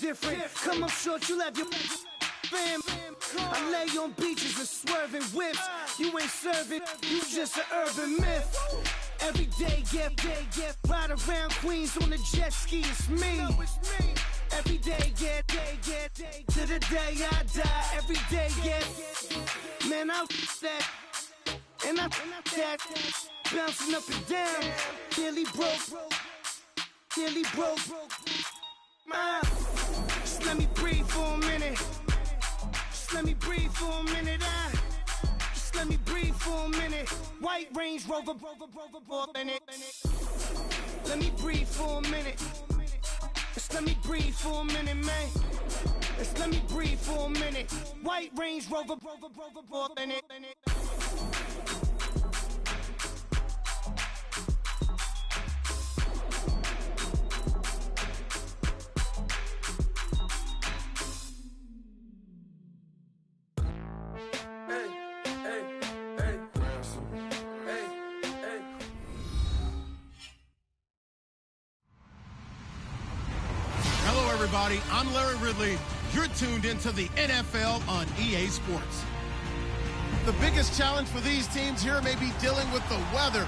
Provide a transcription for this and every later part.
different. Come up short, you left your fam. I lay on beaches and swerving whips. You ain't serving, you just an urban myth. Every day, get ride around Queens on the jet ski, it's me. Every day, get to the day I die. Every day, get, man, I that, and I that, bouncing up and down, nearly broke. Just let me breathe for a minute. Just let me breathe for a minute. Just let me breathe for a minute. White Range Rover, in it. Let me breathe for a minute. Just let me breathe for a minute, man. Just let me breathe for a minute. White Range Rover, in it. Everybody, I'm Larry Ridley. You're tuned into the NFL on EA Sports. The biggest challenge for these teams here may be dealing with the weather.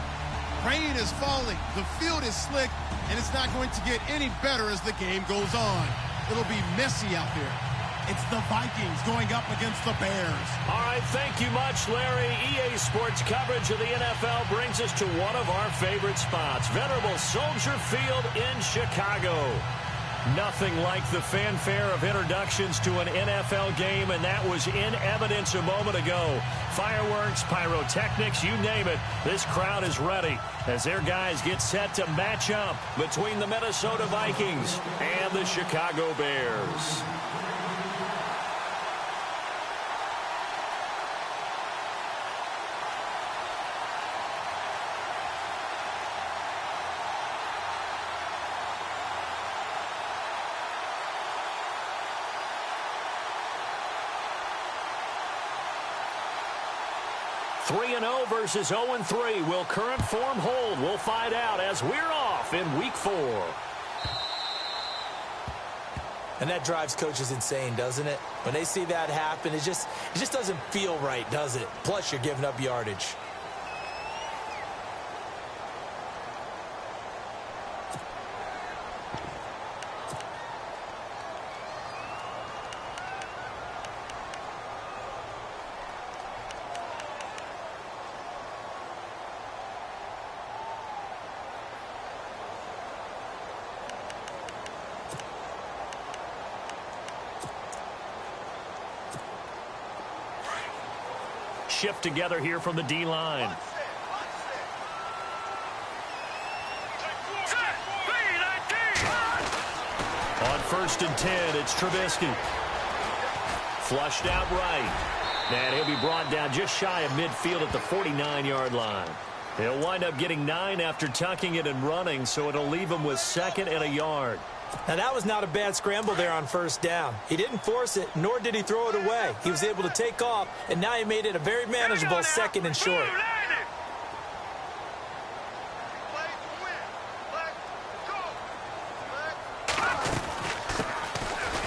Rain is falling, the field is slick, and it's not going to get any better as the game goes on. It'll be messy out there. It's the Vikings going up against the Bears. All right, thank you much, Larry. EA Sports coverage of the NFL brings us to one of our favorite spots, venerable Soldier Field in Chicago. Nothing like the fanfare of introductions to an NFL game, and that was in evidence a moment ago. Fireworks, pyrotechnics, you name it. This crowd is ready as their guys get set to match up between the Minnesota Vikings and the Chicago Bears. Three 3-0 versus 0-3. Will current form hold? We'll find out as we're off in Week 4. And that drives coaches insane, doesn't it? When they see that happen, it just doesn't feel right, does it? Plus, you're giving up yardage. Shift together here from the D-line. On 1st and 10, it's Trubisky. Flushed out right. And he'll be brought down just shy of midfield at the 49-yard line. He'll wind up getting 9 after tucking it and running, so it'll leave him with 2nd and a yard. Now, that was not a bad scramble there on 1st down. He didn't force it, nor did he throw it away. He was able to take off, and now he made it a very manageable 2nd and short.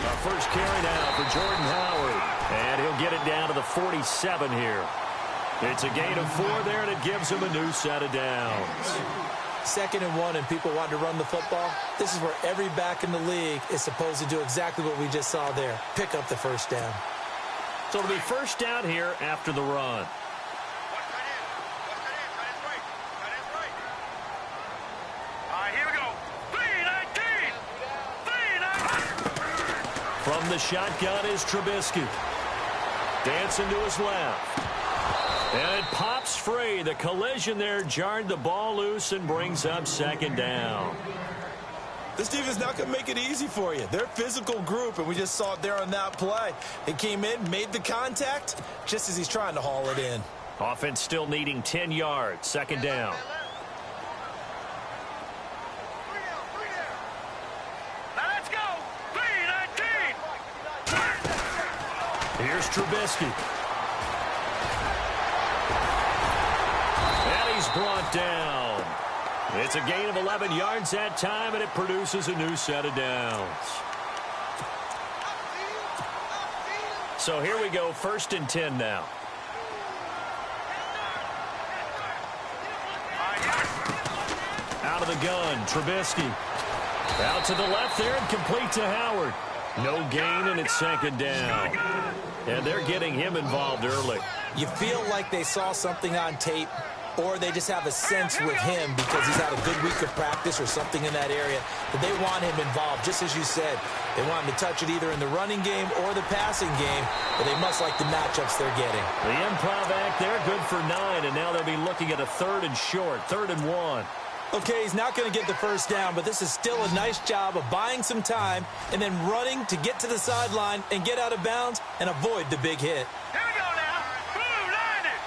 Our first carry now for Jordan Howard, and he'll get it down to the 47 here. It's a gain of 4 there, and it gives him a new set of downs. 2nd and 1, and people want to run the football. This is where every back in the league is supposed to do exactly what we just saw there. Pick up the 1st down. So it'll be 1st down here after the run. From the shotgun is Trubisky. Dancing to his left. And it pops free. The collision there jarred the ball loose and brings up 2nd down. This defense not going to make it easy for you. They're a physical group, and we just saw it there on that play. They came in, made the contact, just as he's trying to haul it in. Offense still needing 10 yards. 2nd down. Let's go. 3-19. Here's Trubisky. Brought down. It's a gain of 11 yards that time, and it produces a new set of downs. So here we go, 1st and 10 now. Out of the gun, Trubisky. Out to the left there and complete to Howard. No gain, and it's 2nd down. And they're getting him involved early. You feel like they saw something on tape, or they just have a sense with him because he's had a good week of practice or something in that area that they want him involved. Just as you said, they want him to touch it either in the running game or the passing game, but they must like the matchups they're getting. The improv act there, good for 9, and now they'll be looking at a 3rd and short, 3rd and 1. Okay, he's not going to get the 1st down, but this is still a nice job of buying some time and then running to get to the sideline and get out of bounds and avoid the big hit. Here we go now. Blue line it.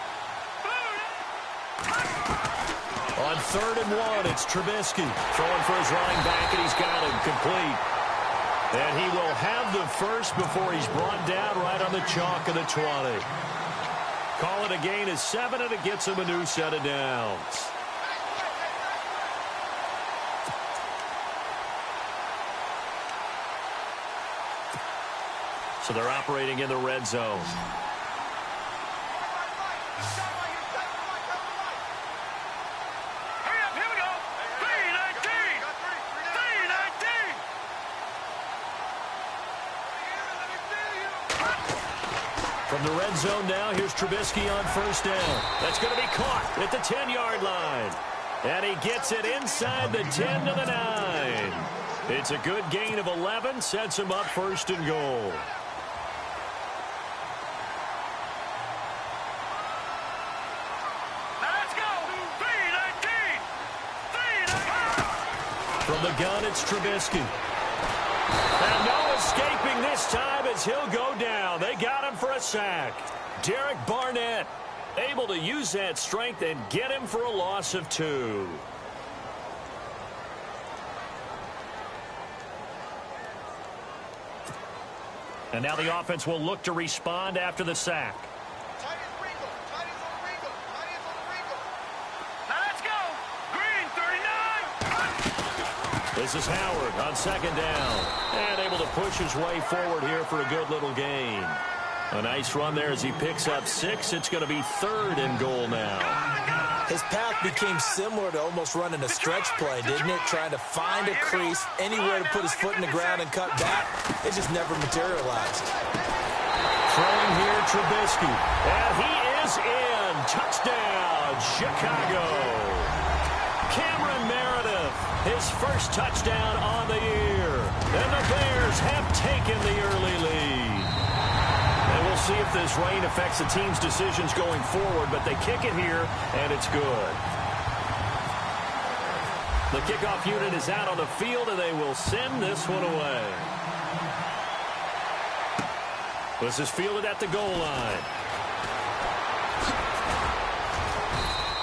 On 3rd and 1, it's Trubisky throwing for his running back, and he's got him complete. And he will have the first before he's brought down right on the chalk of the 20. Call it a gain of 7, and it gets him a new set of downs. So they're operating in the red zone. Hurry up, here we go. 3-19. 3-19. From the red zone now, here's Trubisky on 1st down. That's going to be caught at the 10-yard line. And he gets it inside the 10 to the 9. It's a good gain of 11, sets him up 1st and goal. From the gun, it's Trubisky. And no escaping this time as he'll go down. They got him for a sack. Derek Barnett able to use that strength and get him for a loss of 2. And now the offense will look to respond after the sack. This is Howard on 2nd down. And able to push his way forward here for a good little gain. A nice run there as he picks up 6. It's going to be 3rd and goal now. His path became similar to almost running a stretch play, didn't it? Trying to find a crease, anywhere to put his foot in the ground and cut back. It just never materialized. Throwing here, Trubisky. And he is in. Touchdown, Chicago. Cameron Meredith, his first touchdown on the year. And the Bears have taken the early lead. And we'll see if this rain affects the team's decisions going forward, but they kick it here, and it's good. The kickoff unit is out on the field, and they will send this one away. This is fielded at the goal line.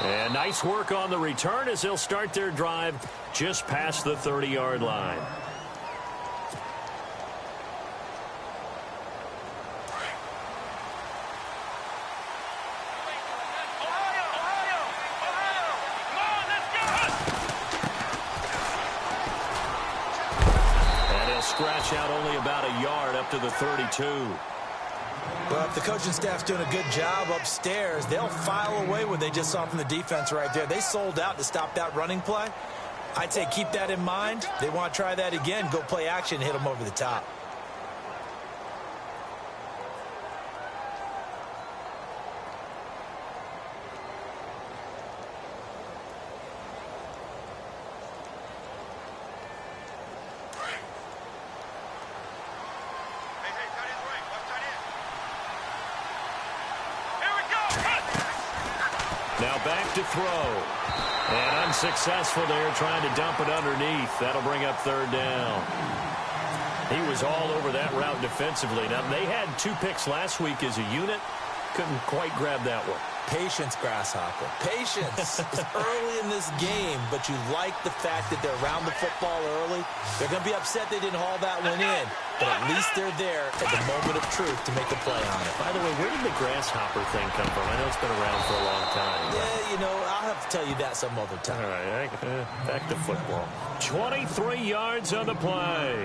And nice work on the return as they'll start their drive just past the 30-yard line. And he'll scratch out only about a yard up to the 32. Well, if the coaching staff's doing a good job upstairs, they'll file away what they just saw from the defense right there. They sold out to stop that running play. I'd say keep that in mind. They want to try that again, go play action, hit them over the top. Now back to throw. And unsuccessful there, trying to dump it underneath. That'll bring up 3rd down. He was all over that route defensively. Now, they had 2 picks last week as a unit. Couldn't quite grab that one. Patience, Grasshopper. Patience. It's early in this game, but you like the fact that they're around the football early. They're going to be upset they didn't haul that one in, but at least they're there at the moment of truth to make a play on it. By the way, where did the Grasshopper thing come from? I know it's been around for a long time. Yeah, you know, I'll have to tell you that some other time. All right, back to football. 23 yards on the play.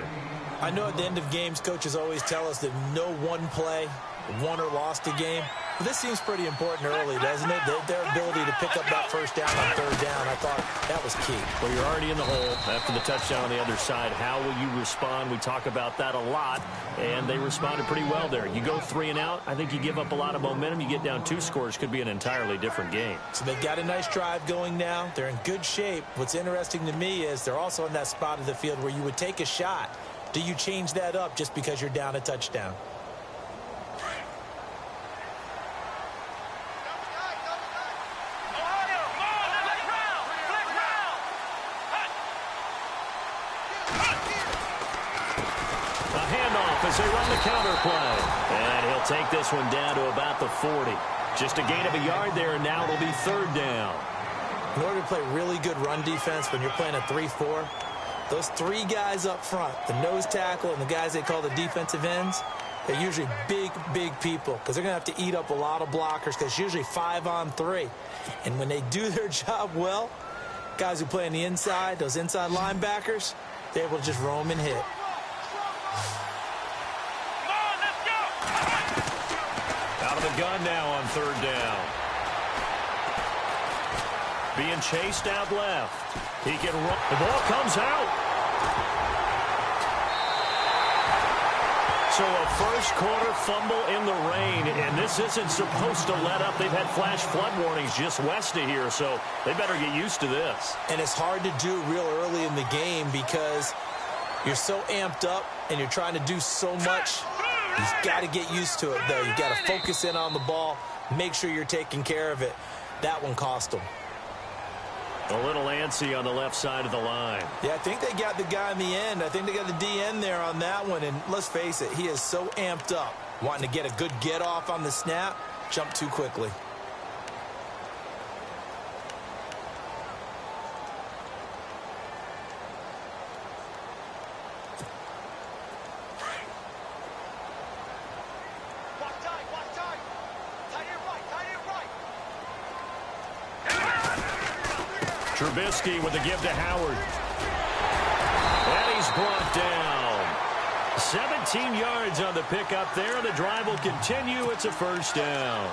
I know at the end of games, coaches always tell us that no one play won or lost a game. But this seems pretty important early, doesn't it? Their ability to pick up that first down on third down, I thought that was key. Well, you're already in the hole after the touchdown on the other side. How will you respond? We talk about that a lot, and they responded pretty well there. You go 3 and out, I think you give up a lot of momentum. You get down 2 scores, could be an entirely different game. So they've got a nice drive going now. They're in good shape. What's interesting to me is they're also in that spot of the field where you would take a shot. Do you change that up just because you're down a touchdown? As they run the counter play. And he'll take this one down to about the 40. Just a gain of a yard there, and now it'll be third down. In order to play really good run defense when you're playing a 3-4, those 3 guys up front, the nose tackle and the guys they call the defensive ends, they're usually big, big people because they're going to have to eat up a lot of blockers because it's usually 5 on 3. And when they do their job well, guys who play on the inside, those inside linebackers, they're able to just roam and hit. Out of the gun now on third down. Being chased out left. He can run. The ball comes out. So a first quarter fumble in the rain, and this isn't supposed to let up. They've had flash flood warnings just west of here, so they better get used to this. And it's hard to do real early in the game because you're so amped up and you're trying to do so much. You've got to get used to it, though. You've got to focus in on the ball, make sure you're taking care of it. That one cost them. A little antsy on the left side of the line. Yeah, I think they got the guy in the end. I think they got the DN there on that one. And let's face it, he is so amped up, wanting to get a good get off on the snap, jump too quickly. Trubisky with the give to Howard. And he's brought down. 17 yards on the pickup there. The drive will continue. It's a first down.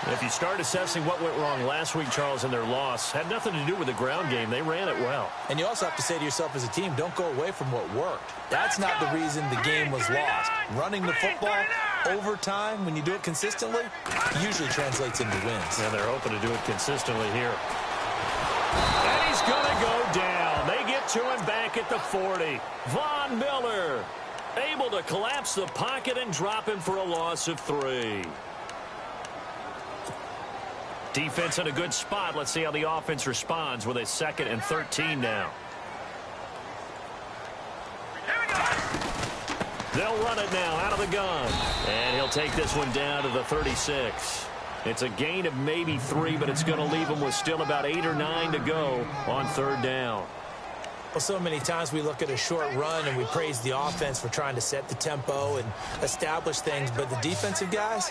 If you start assessing what went wrong last week, Charles, in their loss, had nothing to do with the ground game. They ran it well. And you also have to say to yourself as a team, don't go away from what worked. That's not the reason the game was lost. Running the football over time, when you do it consistently, usually translates into wins. And they're hoping to do it consistently here. And he's going to go down. They get to him back at the 40. Von Miller able to collapse the pocket and drop him for a loss of 3. Defense in a good spot. Let's see how the offense responds with a 2nd and 13 now. They'll run it now out of the gun. And he'll take this one down to the 36. It's a gain of maybe 3, but it's going to leave them with still about 8 or 9 to go on third down. Well, so many times we look at a short run and we praise the offense for trying to set the tempo and establish things, but the defensive guys,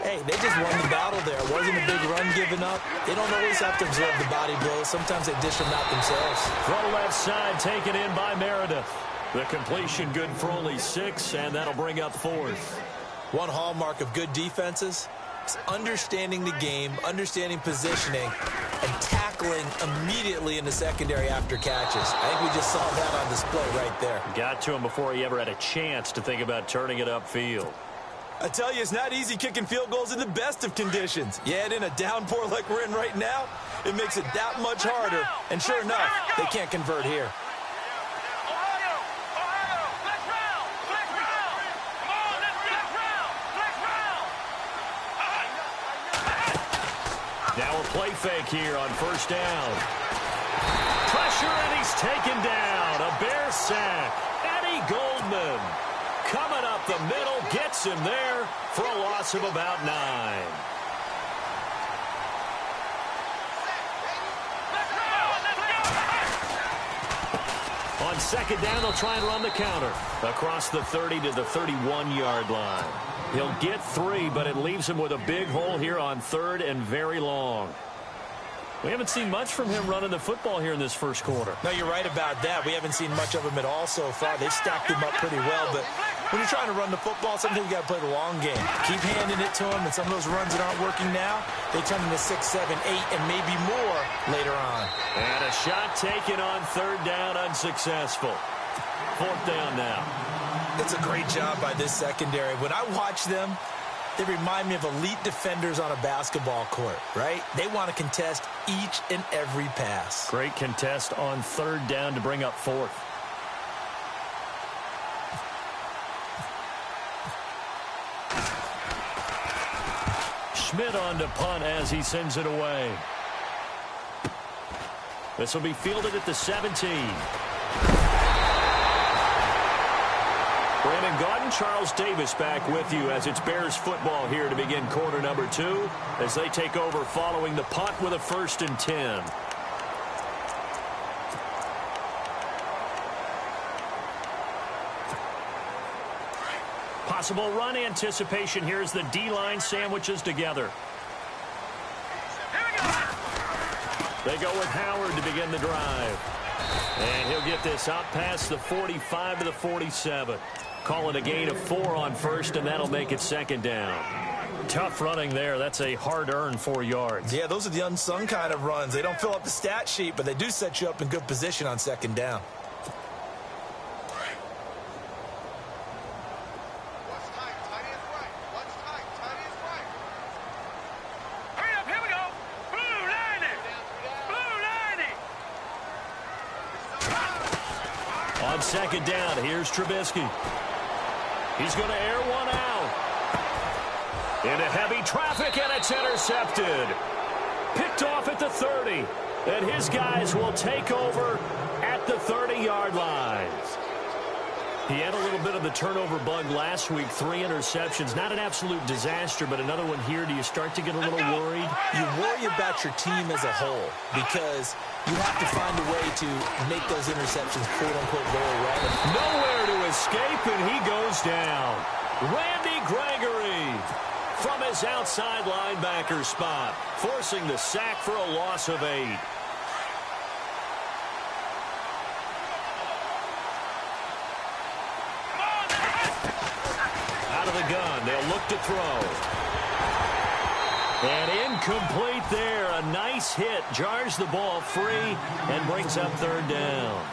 hey, they just won the battle there. It wasn't a big run given up. They don't always have to absorb the body blows. Sometimes they dish them out themselves. Throw left side taken in by Meredith. The completion good for only 6, and that'll bring up 4th. One hallmark of good defenses is understanding the game, understanding positioning, and tackling immediately in the secondary after catches. I think we just saw that on display right there. Got to him before he ever had a chance to think about turning it upfield. I tell you, it's not easy kicking field goals in the best of conditions. Yet in a downpour like we're in right now, it makes it that much harder. And sure enough, they can't convert here. Now a play fake here on first down. Pressure, and he's taken down. A Bear sack. Eddie Goldman coming up the middle, gets him there for a loss of about 9. On second down, they'll try and run the counter across the 30 to the 31-yard line. He'll get 3, but it leaves him with a big hole here on third and very long. We haven't seen much from him running the football here in this first quarter. No, you're right about that. We haven't seen much of him at all so far. They've stacked him up pretty well, but when you're trying to run the football, sometimes you got to play the long game. Keep handing it to him, and some of those runs that aren't working now, they turn into 6, 7, 8, and maybe more later on. And a shot taken on third down, unsuccessful. Fourth down now. It's a great job by this secondary. When I watch them, they remind me of elite defenders on a basketball court, right? They want to contest each and every pass. Great contest on third down to bring up fourth. Schmidt on to punt as he sends it away. This will be fielded at the 17. Brandon Gaudin, Charles Davis back with you as it's Bears football here to begin quarter number 2 as they take over following the punt with a 1st and 10. Possible run anticipation here as the D-line sandwiches together. They go with Howard to begin the drive. And he'll get this out past the 45 to the 47. Call it a gain of 4 on first, and that'll make it 2nd down. Tough running there. That's a hard-earned 4 yards. Yeah, those are the unsung kind of runs. They don't fill up the stat sheet, but they do set you up in good position on 2nd down. On 2nd down, here's Trubisky. He's going to air one out. Into heavy traffic, and it's intercepted. Picked off at the 30. And his guys will take over at the 30-yard line. He had a little bit of the turnover bug last week. 3 interceptions. Not an absolute disaster, but another one here. Do you start to get a little worried? You worry about your team as a whole because you have to find a way to make those interceptions, quote-unquote, go away. Nowhere to escape, and he goes down. Randy Gregory from his outside linebacker spot, forcing the sack for a loss of 8. Out of the gun, they'll look to throw. And incomplete there. A nice hit. Jars the ball free and brings up 3rd down.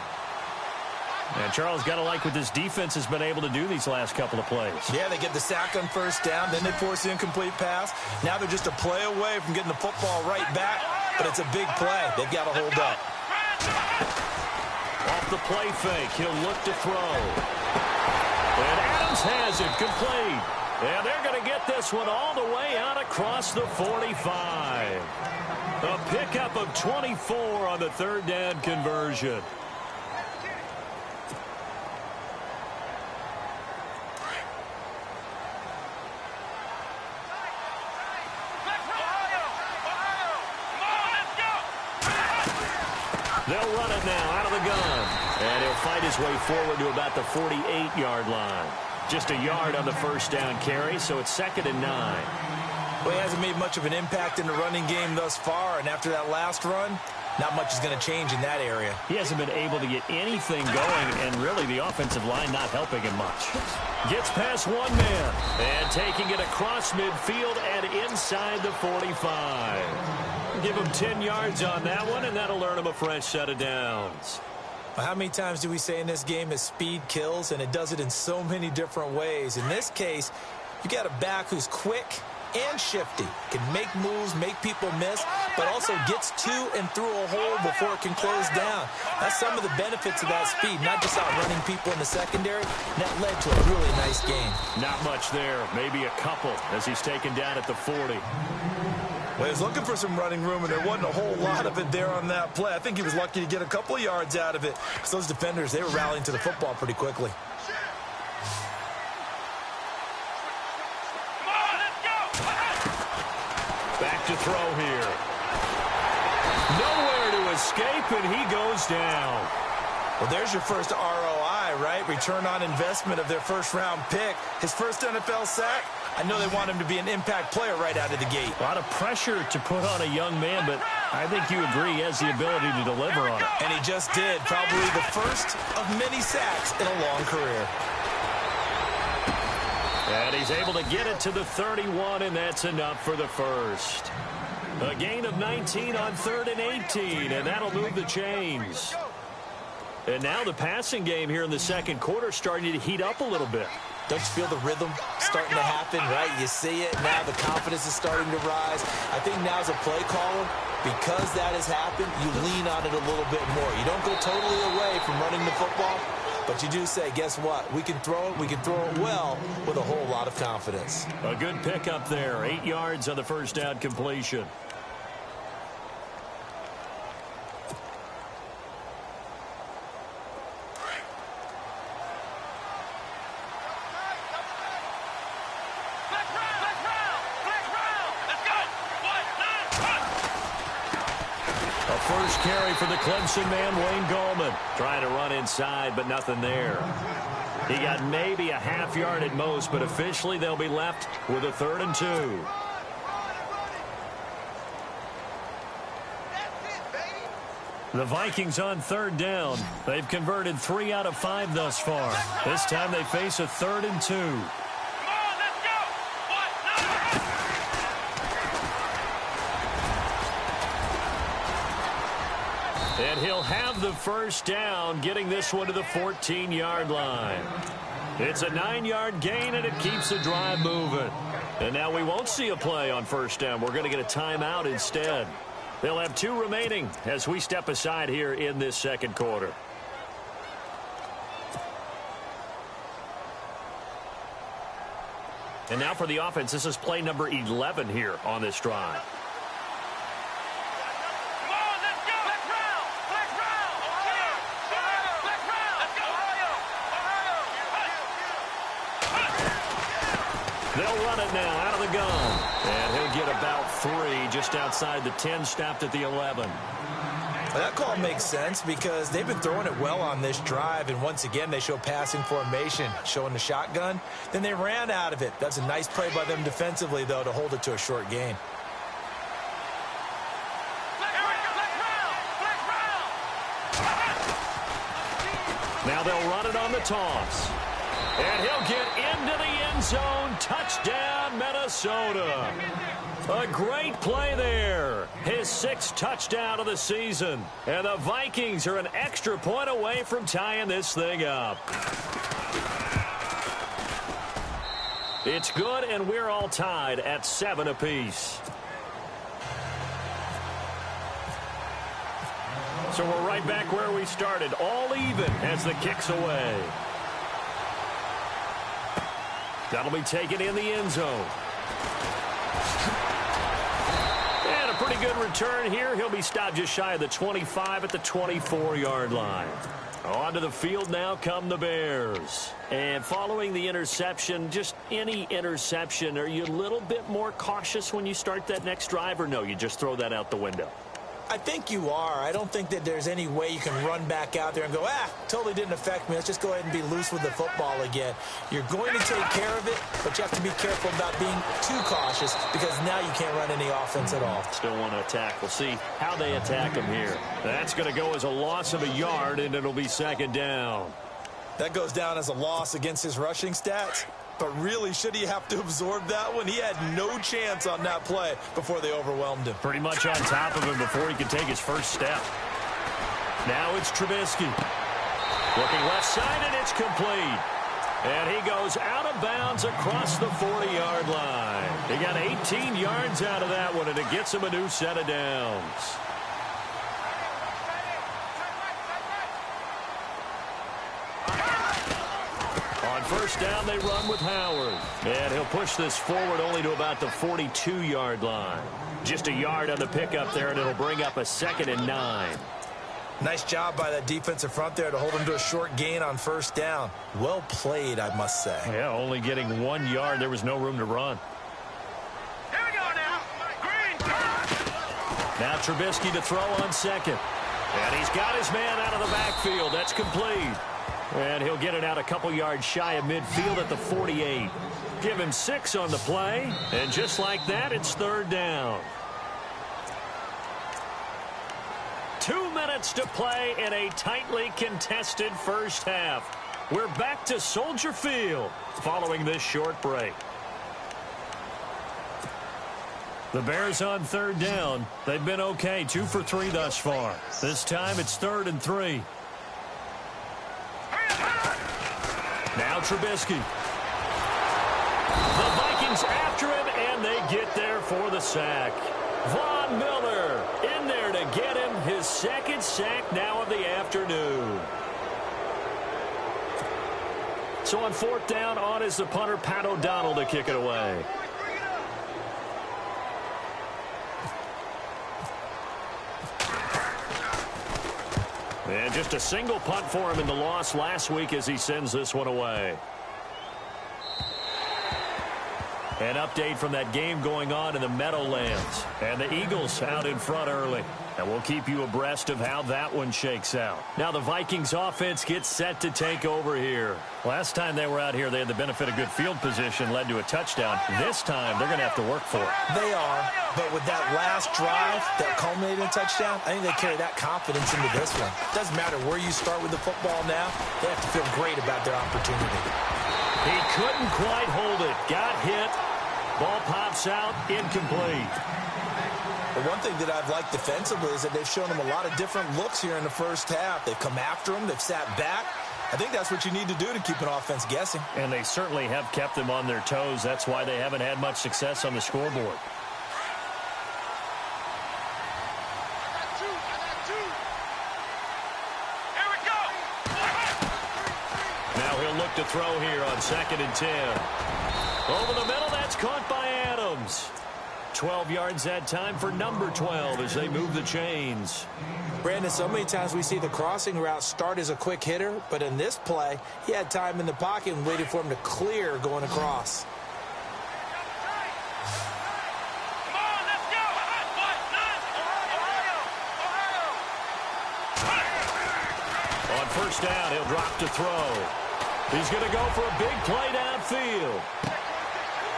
And Charles, got to like what this defense has been able to do these last couple of plays. Yeah, they get the sack on 1st down, then they force the incomplete pass. Now they're just a play away from getting the football right back, but it's a big play. They've got to hold up. Off the play fake, he'll look to throw. And Adams has it complete. And they're going to get this one all the way out across the 45. A pickup of 24 on the 3rd down conversion. They'll run it now out of the gun. And he'll fight his way forward to about the 48-yard line. Just a yard on the 1st down carry, so it's 2nd and 9. Well, he hasn't made much of an impact in the running game thus far, and after that last run, not much is going to change in that area. He hasn't been able to get anything going, and really the offensive line not helping him much. Gets past one man, and taking it across midfield and inside the 45. Give him 10 yards on that one, and that'll earn him a fresh set of downs. Well, how many times do we say in this game is speed kills, and it does it in so many different ways. In this case, you got a back who's quick and shifty, can make moves, make people miss, but also gets to and through a hole before it can close down. That's some of the benefits of that speed, not just outrunning people in the secondary. And that led to a really nice game. Not much there, maybe a couple as he's taken down at the 40. Well, he was looking for some running room, and there wasn't a whole lot of it there on that play. I think he was lucky to get a couple of yards out of it, because those defenders, they were rallying to the football pretty quickly. Back to throw here. Nowhere to escape, and he goes down. Well, there's your first ROI, right? Return on investment of their first-round pick. His first NFL sack. I know they want him to be an impact player right out of the gate. A lot of pressure to put on a young man, but I think you agree he has the ability to deliver on it. And he just did. Probably the first of many sacks in a long career. And he's able to get it to the 31, and that's enough for the first. A gain of 19 on 3rd and 18, and that'll move the chains. And now the passing game here in the second quarter starting to heat up a little bit. Don't you feel the rhythm starting to happen, right? You see it. Now the confidence is starting to rise. I think now as a play caller, because that has happened, you lean on it a little bit more. You don't go totally away from running the football, but you do say, guess what? We can throw it. We can throw it well with a whole lot of confidence. A good pickup there. 8 yards on the first down completion. First carry for the Clemson man, Wayne Gallman. Trying to run inside, but nothing there. He got maybe a half yard at most, but officially they'll be left with a 3rd and 2. The Vikings on 3rd down. They've converted 3 out of 5 thus far. This time they face a 3rd and 2. And he'll have the first down, getting this one to the 14-yard line. It's a 9-yard gain, and it keeps the drive moving. And now we won't see a play on first down. We're going to get a timeout instead. They'll have 2 remaining as we step aside here in this second quarter. And now for the offense, this is play number 11 here on this drive. They'll run it now out of the gun. And he'll get about 3 just outside the 10, stopped at the 11. That call makes sense because they've been throwing it well on this drive, and once again they show passing formation, showing the shotgun. Then they ran out of it. That's a nice play by them defensively, though, to hold it to a short gain. Now they'll run it on the toss. And he'll get into the end zone. Touchdown, Minnesota. A great play there. His 6th touchdown of the season. And the Vikings are an extra point away from tying this thing up. It's good, and we're all tied at 7 apiece. So we're right back where we started, all even as the kick's away. That'll be taken in the end zone. And a pretty good return here. He'll be stopped just shy of the 25 at the 24-yard line. Onto the field now come the Bears. And following the interception, just any interception, are you a little bit more cautious when you start that next drive, or no, you just throw that out the window? I think you are. I don't think that there's any way you can run back out there and go, totally didn't affect me. Let's just go ahead and be loose with the football again. You're going to take care of it, but you have to be careful about being too cautious because now you can't run any offense at all. Still want to attack. We'll see how they attack him here. That's going to go as a loss of a yard, and it'll be 2nd down. That goes down as a loss against his rushing stats. But really, should he have to absorb that one? He had no chance on that play before they overwhelmed him. Pretty much on top of him before he could take his first step. Now it's Trubisky. Looking left side, and it's complete. And he goes out of bounds across the 40-yard line. He got 18 yards out of that one, and it gets him a new set of downs. On first down, they run with Howard. And he'll push this forward only to about the 42-yard line. Just a yard on the pickup there, and it'll bring up a 2nd and 9. Nice job by that defensive front there to hold him to a short gain on first down. Well played, I must say. Yeah, only getting 1 yard. There was no room to run. Here we go now. Green. Now Trubisky to throw on 2nd. And he's got his man out of the backfield. That's complete. And he'll get it out a couple yards shy of midfield at the 48. Give him 6 on the play. And just like that, it's 3rd down. 2 minutes to play in a tightly contested first half. We're back to Soldier Field following this short break. The Bears on third down. They've been okay, 2 for 3 thus far. This time it's 3rd and 3. Now Trubisky. The Vikings after him, and they get there for the sack. Von Miller in there to get him his second sack now of the afternoon. So on 4th down, on is the punter, Pat O'Donnell, to kick it away. And just a single punt for him in the loss last week as he sends this one away. An update from that game going on in the Meadowlands. And the Eagles out in front early. And we'll keep you abreast of how that one shakes out. Now the Vikings offense gets set to take over here. Last time they were out here, they had the benefit of good field position, led to a touchdown. This time, they're going to have to work for it. They are, but with that last drive that culminated in a touchdown, I think they carry that confidence into this one. Doesn't matter where you start with the football now, they have to feel great about their opportunity. He couldn't quite hold it. Got hit. Ball pops out, incomplete. The one thing that I've liked defensively is that they've shown him a lot of different looks here in the first half. They've come after him. They've sat back. I think that's what you need to do to keep an offense guessing. And they certainly have kept them on their toes. That's why they haven't had much success on the scoreboard. Now he'll look to throw here on 2nd and 10. Over the middle, that's caught by Adams. 12 yards that time for number 12 as they move the chains. Brandon, so many times we see the crossing route start as a quick hitter, but in this play, he had time in the pocket and waited for him to clear going across. On 1st down, he'll drop to throw. He's going to go for a big play downfield.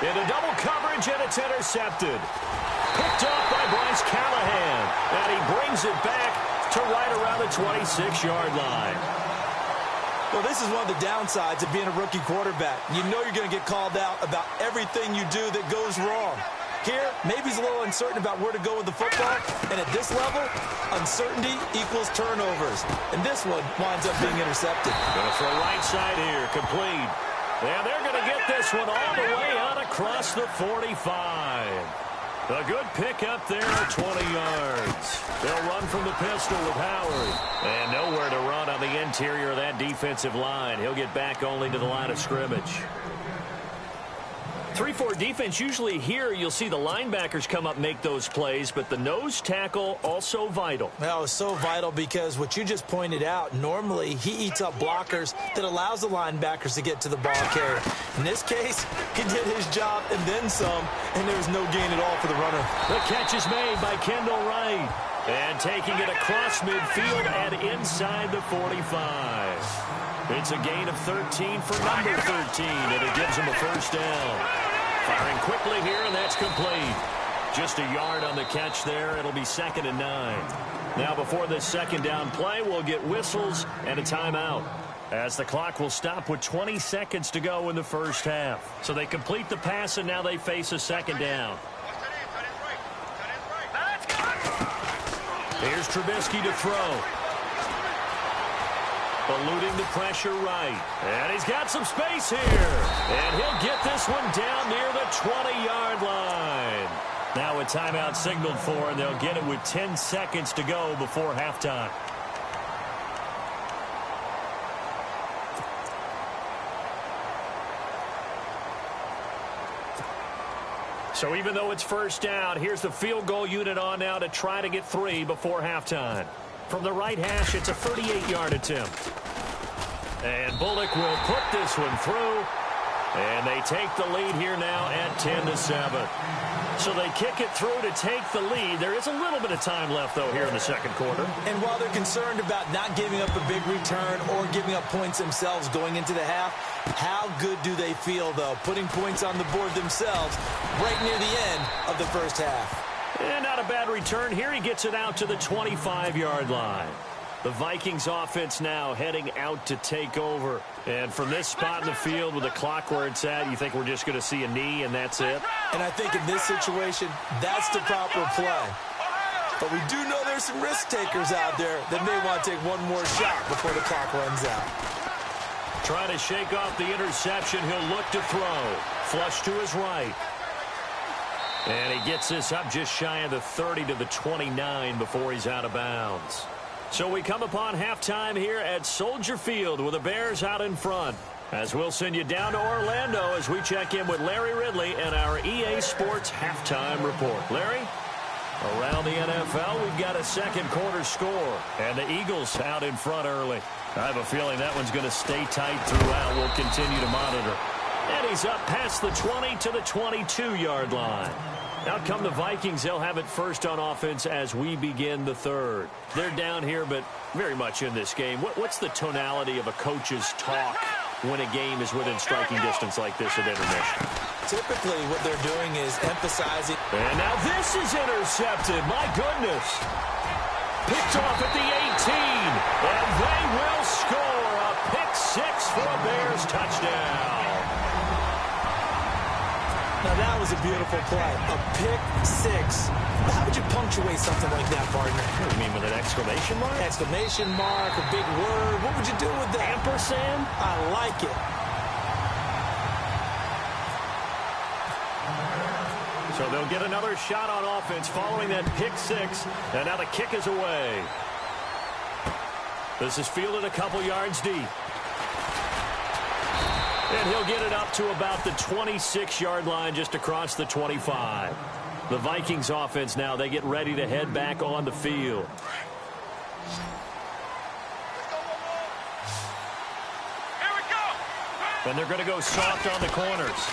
Into double coverage, and it's intercepted. Picked off by Bryce Callahan. And he brings it back to right around the 26-yard line. Well, this is one of the downsides of being a rookie quarterback. You know you're going to get called out about everything you do that goes wrong. Here, maybe he's a little uncertain about where to go with the football. And at this level, uncertainty equals turnovers. And this one winds up being intercepted. Going to throw right side here, complete. And they're going to get this one all the way out across the 45. A good pick up there at 20 yards. They'll run from the pistol with Howard. And nowhere to run on the interior of that defensive line. He'll get back only to the line of scrimmage. 3-4 defense, usually here you'll see the linebackers come up make those plays, but the nose tackle also vital. Well, it's so vital because what you just pointed out, normally he eats up blockers that allows the linebackers to get to the ball carrier. In this case, he did his job and then some, and there was no gain at all for the runner. The catch is made by Kendall Wright. And taking it across midfield and inside the 45. It's a gain of 13 for number 13, and it gives him a 1st down. Firing quickly here, and that's complete. Just a yard on the catch there. It'll be 2nd and 9. Now before this 2nd down play, we'll get whistles and a timeout, as the clock will stop with 20 seconds to go in the first half. So they complete the pass, and now they face a 2nd down. Here's Trubisky to throw. Eluding the pressure right. And he's got some space here. And he'll get this one down near the 20-yard line. Now a timeout signaled for, and they'll get it with 10 seconds to go before halftime. So even though it's 1st down, here's the field goal unit on now to try to get 3 before halftime. From the right hash, it's a 38-yard attempt. And Bullock will put this one through. And they take the lead here now at 10-7. So they kick it through to take the lead. There is a little bit of time left, though, here in the 2nd quarter. And while they're concerned about not giving up a big return or giving up points themselves going into the half, how good do they feel, though, putting points on the board themselves right near the end of the first half? And not a bad return here. He gets it out to the 25-yard line. The Vikings offense now heading out to take over. And from this spot in the field with the clock where it's at, you think we're just going to see a knee and that's it? And I think in this situation, that's the proper play. But we do know there's some risk takers out there that may want to take one more shot before the clock runs out. Trying to shake off the interception. He'll look to throw. Flush to his right. And he gets this up just shy of the 30 to the 29 before he's out of bounds. So we come upon halftime here at Soldier Field with the Bears out in front. As we'll send you down to Orlando as we check in with Larry Ridley and our EA Sports halftime report. Larry? Around the NFL, we've got a second quarter score. And the Eagles out in front early. I have a feeling that one's going to stay tight throughout. We'll continue to monitor. And he's up past the 20 to the 22-yard line. Out come the Vikings. They'll have it first on offense as we begin the third. They're down here, but very much in this game. What's the tonality of a coach's talk when a game is within striking distance like this at intermission? Typically, what they're doing is emphasizing. And now this is intercepted. My goodness. Picked off at the 18. And they will score a pick six for a Bears touchdown. Now, that was a beautiful play. A pick six. How would you punctuate something like that, partner? What do you mean, with an exclamation mark? Exclamation mark, a big word. What would you do with that? Ampersand? I like it. So they'll get another shot on offense following that pick six. And now the kick is away. This is fielded a couple yards deep. And he'll get it up to about the 26-yard line just across the 25. The Vikings offense now, they get ready to head back on the field. Here we go. And they're going to go soft on the corners.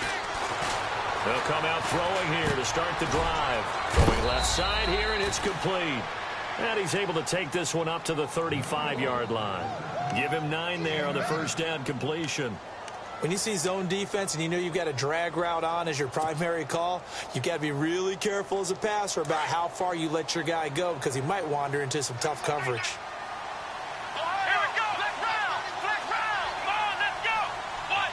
They'll come out throwing here to start the drive. Throwing left side here, and it's complete. And he's able to take this one up to the 35-yard line. Give him 9 there on the first down completion. When you see zone defense and you know you've got a drag route on as your primary call, you've got to be really careful as a passer about how far you let your guy go because he might wander into some tough coverage. Here we go. Flex round. Flex round. Come on, let's go. What?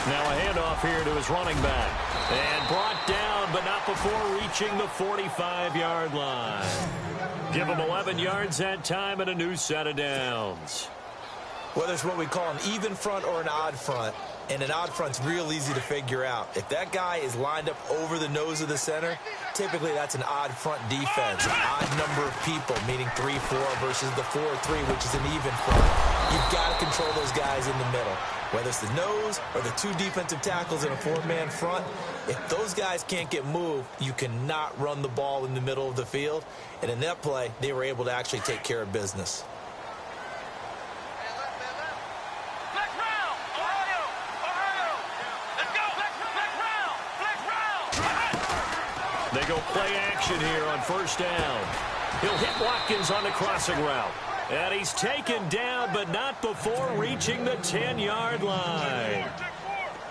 Now a handoff here to his running back. And brought down, but not before reaching the 45-yard line. Give him 11 yards that time and a new set of downs. Whether it's what we call an even front or an odd front, and an odd front's real easy to figure out. If that guy is lined up over the nose of the center, typically that's an odd front defense. An odd number of people, meaning 3-4 versus the 4-3, which is an even front. You've got to control those guys in the middle. Whether it's the nose or the 2 defensive tackles in a 4-man front, if those guys can't get moved, you cannot run the ball in the middle of the field. And in that play, they were able to actually take care of business. They go play action here on first down. He'll hit Watkins on the crossing route. And he's taken down, but not before reaching the 10-yard line.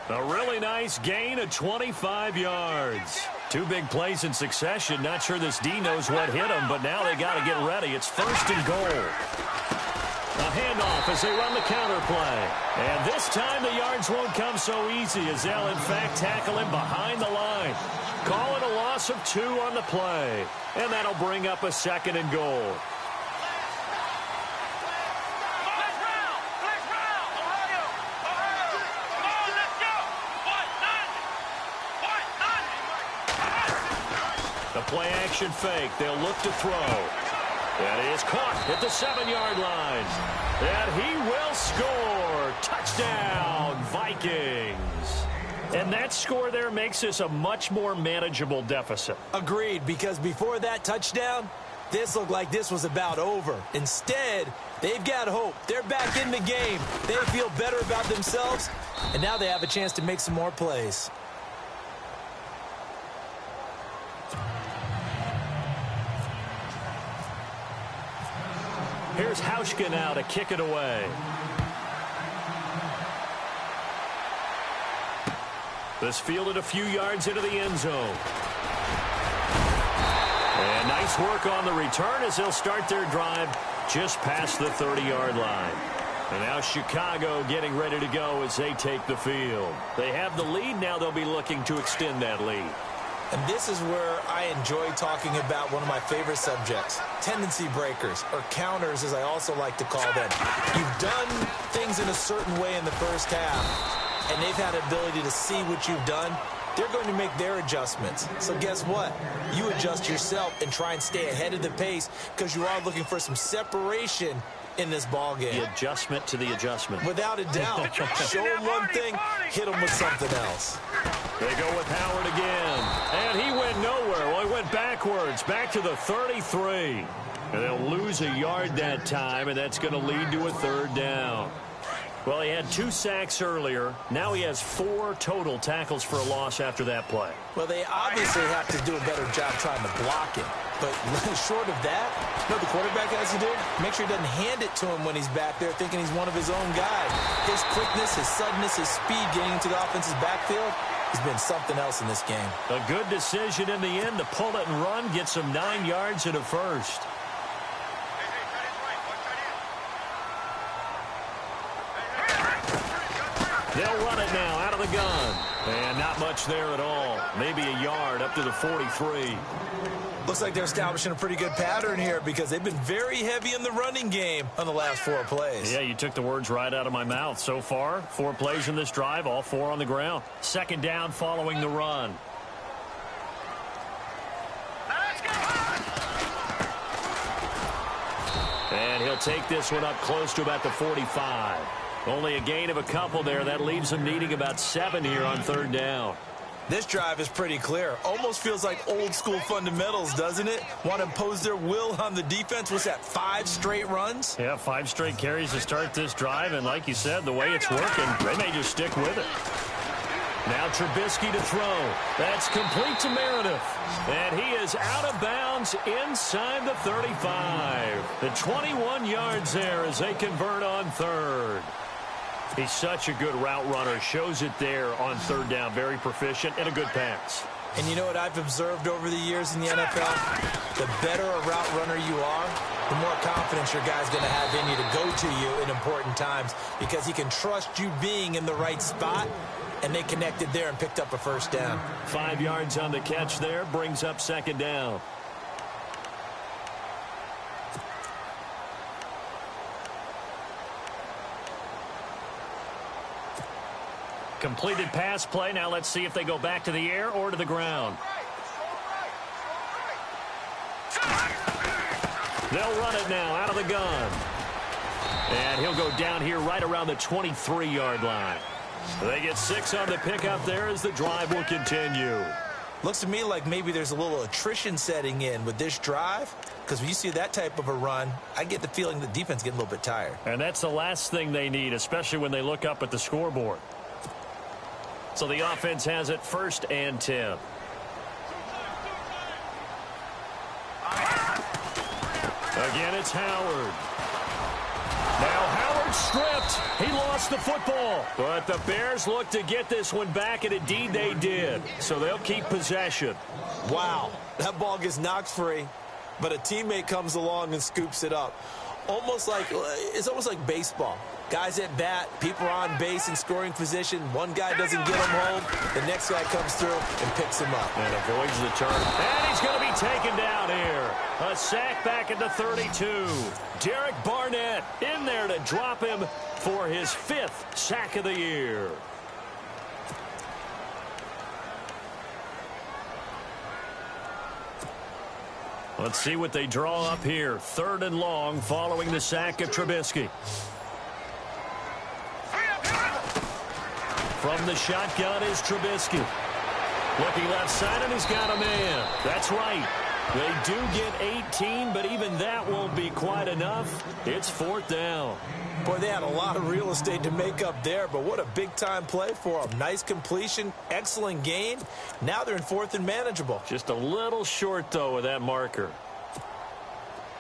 A really nice gain of 25 yards. 2 big plays in succession. Not sure this D knows what hit him, but now they got to get ready. It's first and goal. A handoff as they run the counter play. And this time the yards won't come so easy as they'll, in fact, tackle him behind the line. Call it a loss of 2 on the play. And that'll bring up a second and goal. The play action fake. They'll look to throw. That is caught at the 7-yard line. And he will score. Touchdown, Vikings. And that score there makes this a much more manageable deficit. Agreed, because before that touchdown, this looked like this was about over. Instead, they've got hope. They're back in the game. They feel better about themselves, and now they have a chance to make some more plays. Here's Hauschka now to kick it away. This fielded a few yards into the end zone. And nice work on the return as they'll start their drive just past the 30-yard line. And now Chicago getting ready to go as they take the field. They have the lead. Now they'll be looking to extend that lead. And this is where I enjoy talking about one of my favorite subjects, tendency breakers, or counters as I also like to call them. You've done things in a certain way in the first half, and they've had the ability to see what you've done. They're going to make their adjustments. So guess what? You adjust yourself and try and stay ahead of the pace because you are looking for some separation in this ball game. The adjustment to the adjustment. Without a doubt. Show them one thing, hit them with something else. They go with Howard again. And he went nowhere. Well, he went backwards, back to the 33. And they'll lose a yard that time, and that's going to lead to a third down. Well, he had 2 sacks earlier. Now he has 4 total tackles for a loss after that play. Well, they obviously have to do a better job trying to block him. But short of that, you know what the quarterback has to do? Make sure he doesn't hand it to him when he's back there thinking he's one of his own guys. His quickness, his suddenness, his speed getting into the offense's backfield has been something else in this game. A good decision in the end to pull it and run, get some 9 yards and a first. They'll run it now out of the gun. And not much there at all. Maybe a yard up to the 43. Looks like they're establishing a pretty good pattern here because they've been very heavy in the running game on the last 4 plays. Yeah, you took the words right out of my mouth. So far, 4 plays in this drive, all 4 on the ground. Second down following the run. And he'll take this one up close to about the 45. Only a gain of a couple there. That leaves them needing about 7 here on third down. This drive is pretty clear. Almost feels like old school fundamentals, doesn't it? Want to impose their will on the defense. What's that, 5 straight runs? Yeah, 5 straight carries to start this drive. And like you said, the way it's working, they may just stick with it. Now Trubisky to throw. That's complete to Meredith. And he is out of bounds inside the 35. The 21 yards there as they convert on third. He's such a good route runner. Shows it there on third down. Very proficient and a good pass. And you know what I've observed over the years in the NFL? The better a route runner you are, the more confidence your guy's going to have in you to go to you in important times because he can trust you being in the right spot. And they connected there and picked up a first down. 5 yards on the catch there. Brings up second down. Completed pass play. Now let's see if they go back to the air or to the ground. They'll run it now out of the gun. And he'll go down here right around the 23-yard line. They get 6 on the pickup there as the drive will continue. Looks to me like maybe there's a little attrition setting in with this drive because when you see that type of a run, I get the feeling the defense getting a little bit tired. And that's the last thing they need, especially when they look up at the scoreboard. So the offense has it 1st and 10. Again, it's Howard. Now Howard stripped. He lost the football. But the Bears look to get this one back, and indeed they did. So they'll keep possession. Wow, that ball gets knocked free, but a teammate comes along and scoops it up. It's almost like baseball. Guys at bat, people are on base in scoring position. One guy doesn't get him home. The next guy comes through and picks him up. And avoids the turn. And he's going to be taken down here. A sack back at the 32. Derek Barnett in there to drop him for his 5th sack of the year. Let's see what they draw up here. 3rd and long following the sack of Trubisky. From the shotgun is Trubisky. Looking left side, and he's got a man. That's right. They do get 18, but even that won't be quite enough. It's 4th down. Boy, they had a lot of real estate to make up there, but what a big-time play for them. Nice completion, excellent gain. Now they're in 4th and manageable. Just a little short, though, with that marker.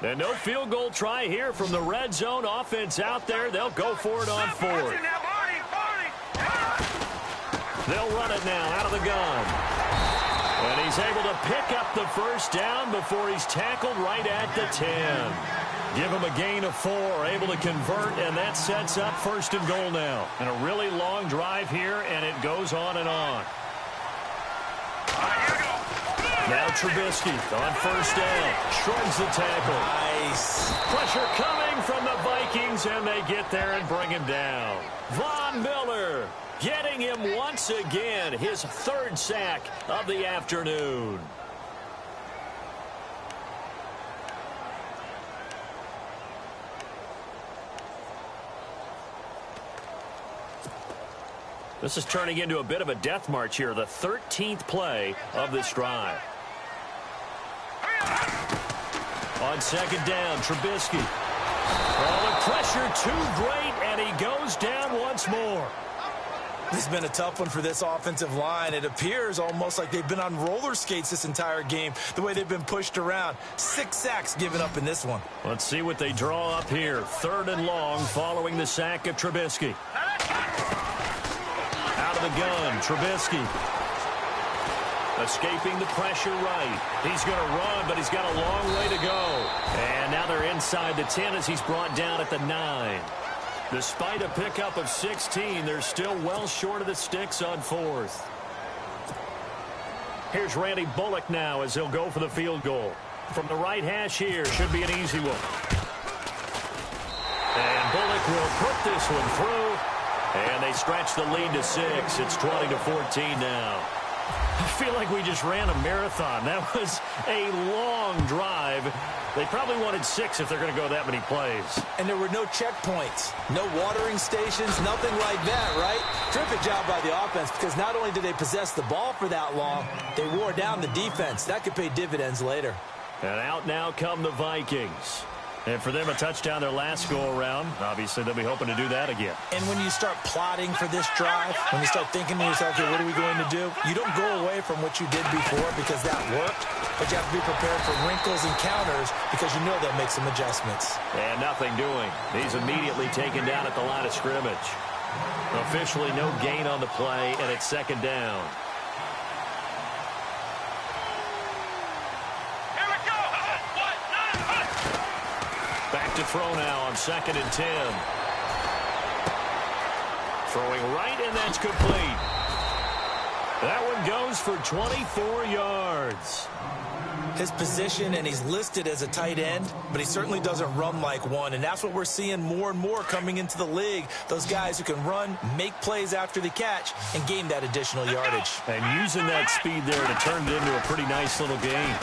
And no field goal try here from the red zone. Offense out there. They'll go for it on 4th. They'll run it now out of the gun. And he's able to pick up the first down before he's tackled right at the 10. Give him a gain of 4, able to convert, and that sets up 1st and goal now. And a really long drive here, and it goes on and on. Now Trubisky on 1st down. Shrugs the tackle. Nice. Pressure coming from the Vikings, and they get there and bring him down. Von Miller getting him once again, his 3rd sack of the afternoon. This is turning into a bit of a death march here, the 13th play of this drive. On 2nd down, Trubisky. Oh, the pressure too great, and he goes down once more. This has been a tough one for this offensive line. It appears almost like they've been on roller skates this entire game, the way they've been pushed around. 6 sacks given up in this one. Let's see what they draw up here. 3rd and long following the sack of Trubisky. Out of the gun, Trubisky. Escaping the pressure right. He's going to run, but he's got a long way to go. And now they're inside the 10 as he's brought down at the 9. Despite a pickup of 16, they're still well short of the sticks on 4th. Here's Randy Bullock now as he'll go for the field goal. From the right hash here, should be an easy one. And Bullock will put this one through. And they stretch the lead to 6. It's 20-14 now. I feel like we just ran a marathon. That was a long drive. They probably wanted 6 if they're going to go that many plays. And there were no checkpoints, no watering stations, nothing like that, right? Terrific job by the offense because not only did they possess the ball for that long, they wore down the defense. That could pay dividends later. And out now come the Vikings. And for them, a touchdown their last go-around. Obviously, they'll be hoping to do that again. And when you start plotting for this drive, when you start thinking to yourself, okay, what are we going to do? You don't go away from what you did before because that worked, but you have to be prepared for wrinkles and counters because you know they'll make some adjustments. And nothing doing. He's immediately taken down at the line of scrimmage. Officially no gain on the play, and it's 2nd down. Back to throw now on 2nd and 10. Throwing right, and that's complete. That one goes for 24 yards. His position, and he's listed as a tight end, but he certainly doesn't run like one, and that's what we're seeing more and more coming into the league. Those guys who can run, make plays after the catch, and gain that additional yardage. And using that speed there to turn it into a pretty nice little game.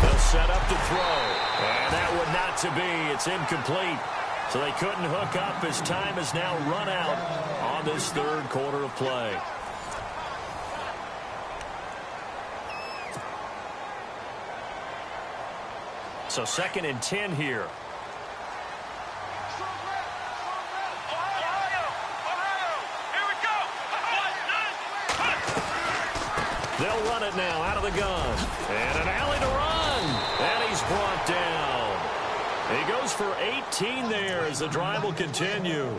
They'll set up to throw. And that would not to be. It's incomplete. So they couldn't hook up as time has now run out on this 3rd quarter of play. So 2nd and 10 here. They'll run it now out of the gun. And an alley to run. And he's brought down. He goes for 18 there as the drive will continue.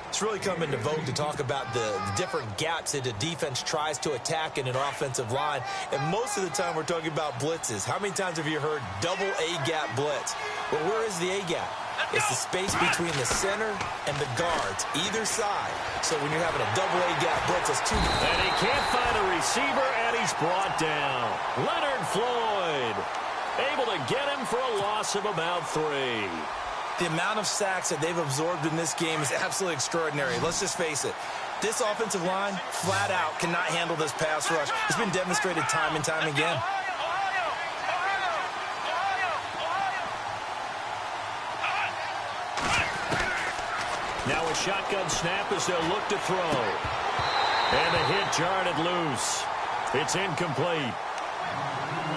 It's really come into vogue to talk about the different gaps that the defense tries to attack in an offensive line. And most of the time we're talking about blitzes. How many times have you heard double A-gap blitz? Well, where is the A-gap? It's the space between the center and the guards, either side. So when you're having a double A-gap blitz, that's 2. And he can't find a receiver, and he's brought down. Leonard Floyd able to get him for a loss of about 3. The amount of sacks that they've absorbed in this game is absolutely extraordinary. Let's just face it. This offensive line, flat out, cannot handle this pass rush. It's been demonstrated time and time again. Now a shotgun snap as they'll look to throw. And the hit jarred it loose. It's incomplete.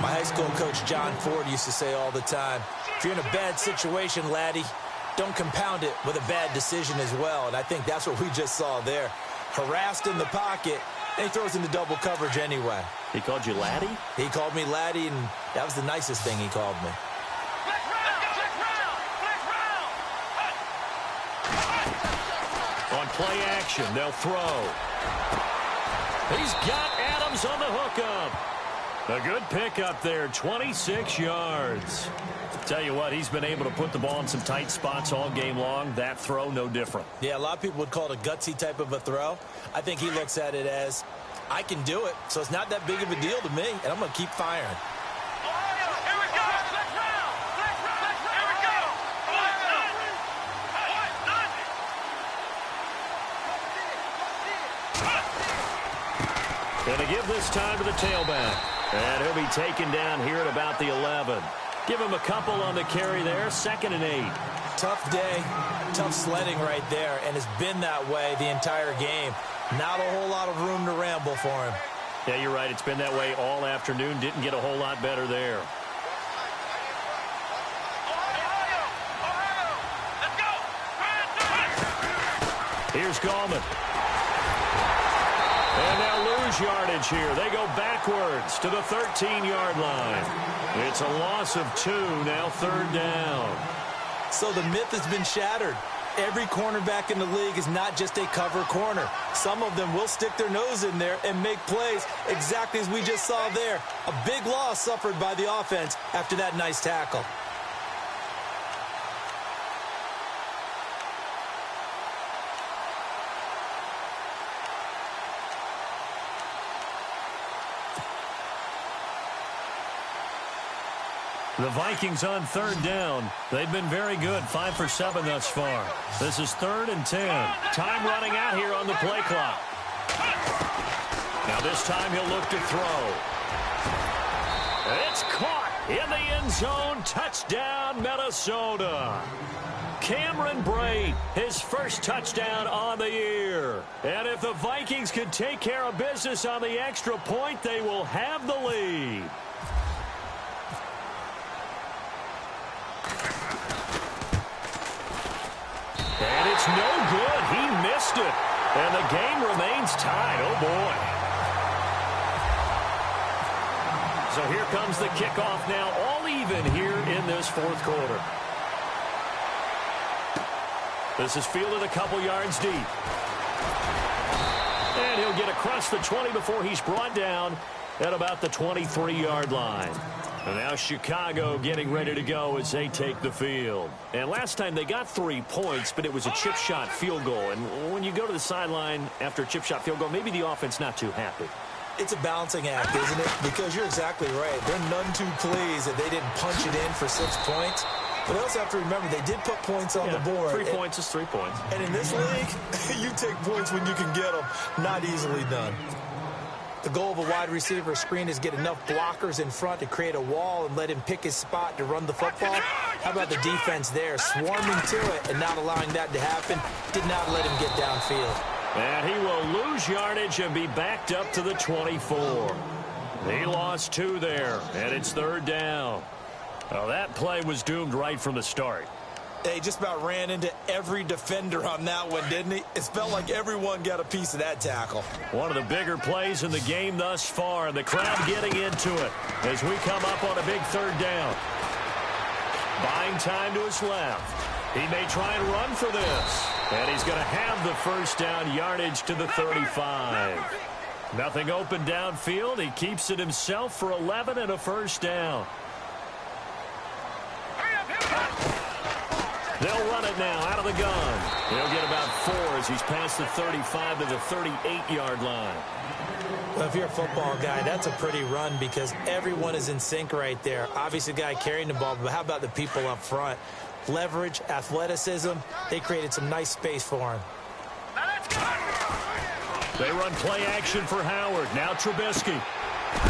My high school coach, John Ford, used to say all the time, if you're in a bad situation, laddie, don't compound it with a bad decision as well. And I think that's what we just saw there. Harassed in the pocket, and he throws into double coverage anyway. He called you laddie? He called me laddie, and that was the nicest thing he called me. On play action, they'll throw. He's got Adams on the hookup. A good pickup there, 26 yards. Tell you what, he's been able to put the ball in some tight spots all game long. That throw, no different. Yeah, a lot of people would call it a gutsy type of a throw. I think he looks at it as, I can do it, so it's not that big of a deal to me, and I'm going to keep firing. Here we go. Here we go. Going to give this time to the tailback. And he'll be taken down here at about the 11. Give him a couple on the carry there, 2nd and 8. Tough day, tough sledding right there, and it's been that way the entire game. Not a whole lot of room to ramble for him. Yeah, you're right. It's been that way all afternoon. Didn't get a whole lot better there. Let's go. Here's Gallman. And they'll lose yardage here. They go backwards to the 13-yard line. It's a loss of 2, now 3rd down. So the myth has been shattered. Every cornerback in the league is not just a cover corner. Some of them will stick their nose in there and make plays exactly as we just saw there. A big loss suffered by the offense after that nice tackle. The Vikings on 3rd down. They've been very good, 5 for 7 thus far. This is 3rd and 10. Time running out here on the play clock. Now this time he'll look to throw. It's caught in the end zone. Touchdown, Minnesota. Cameron Brate, his first touchdown on the year. And if the Vikings can take care of business on the extra point, they will have the lead. And it's no good. He missed it. And the game remains tied. Oh, boy. So here comes the kickoff now, all even here in this 4th quarter. This is fielded a couple yards deep. And he'll get across the 20 before he's brought down at about the 23-yard line. And now Chicago getting ready to go as they take the field. And last time they got 3 points, but it was a chip shot field goal. And when you go to the sideline after a chip shot field goal, maybe the offense not too happy. It's a balancing act, isn't it? Because you're exactly right. They're none too pleased that they didn't punch it in for 6 points. But they also have to remember they did put points on the board. 3 points is 3 points. And in this league, you take points when you can get them. Not easily done. The goal of a wide receiver screen is get enough blockers in front to create a wall and let him pick his spot to run the football. How about the defense there, swarming to it and not allowing that to happen? Did not let him get downfield. And he will lose yardage and be backed up to the 24. He lost 2 there, and it's 3rd down. Well, that play was doomed right from the start. He just about ran into every defender on that one, didn't he? It felt like everyone got a piece of that tackle. One of the bigger plays in the game thus far. The crowd getting into it as we come up on a big 3rd down. Buying time to his left. He may try and run for this. And he's going to have the 1st down yardage to the 35. Nothing open downfield. He keeps it himself for 11 and a 1st down. They'll run it now out of the gun. He'll get about 4 as he's past the 35 to the 38-yard line. Well, if you're a football guy, that's a pretty run because everyone is in sync right there. Obviously, the guy carrying the ball, but how about the people up front? Leverage, athleticism, they created some nice space for him. They run play action for Howard. Now Trubisky.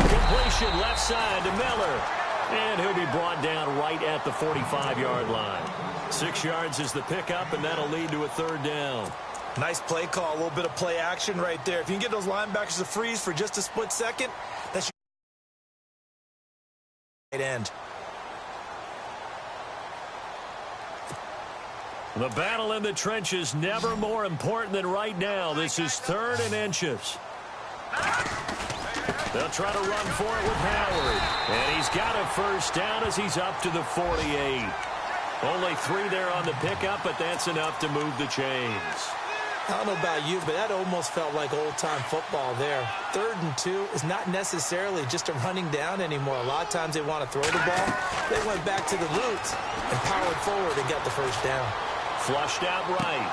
Completion left side to Miller. And he'll be brought down right at the 45-yard line. 6 yards is the pickup, and that'll lead to a 3rd down. Nice play call, a little bit of play action right there. If you can get those linebackers to freeze for just a split second, that's your end. The battle in the trenches never more important than right now. This is 3rd and inches. They'll try to run for it with Howard. And he's got a 1st down as he's up to the 48. Only 3 there on the pickup, but that's enough to move the chains. I don't know about you, but that almost felt like old-time football there. 3rd and 2 is not necessarily just a running down anymore. A lot of times they want to throw the ball. They went back to the roots and powered forward and got the first down. Flushed out right.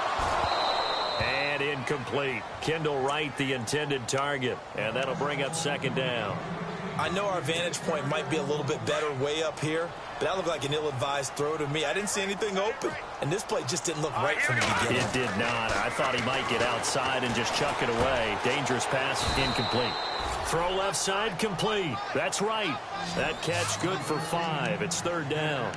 And incomplete. Kendall Wright, the intended target. And that'll bring up 2nd down. I know our vantage point might be a little bit better way up here, but that looked like an ill-advised throw to me. I didn't see anything open, and this play just didn't look right from the beginning. It did not. I thought he might get outside and just chuck it away. Dangerous pass, incomplete. Throw left side, complete. That's right. That catch good for 5. It's 3rd down.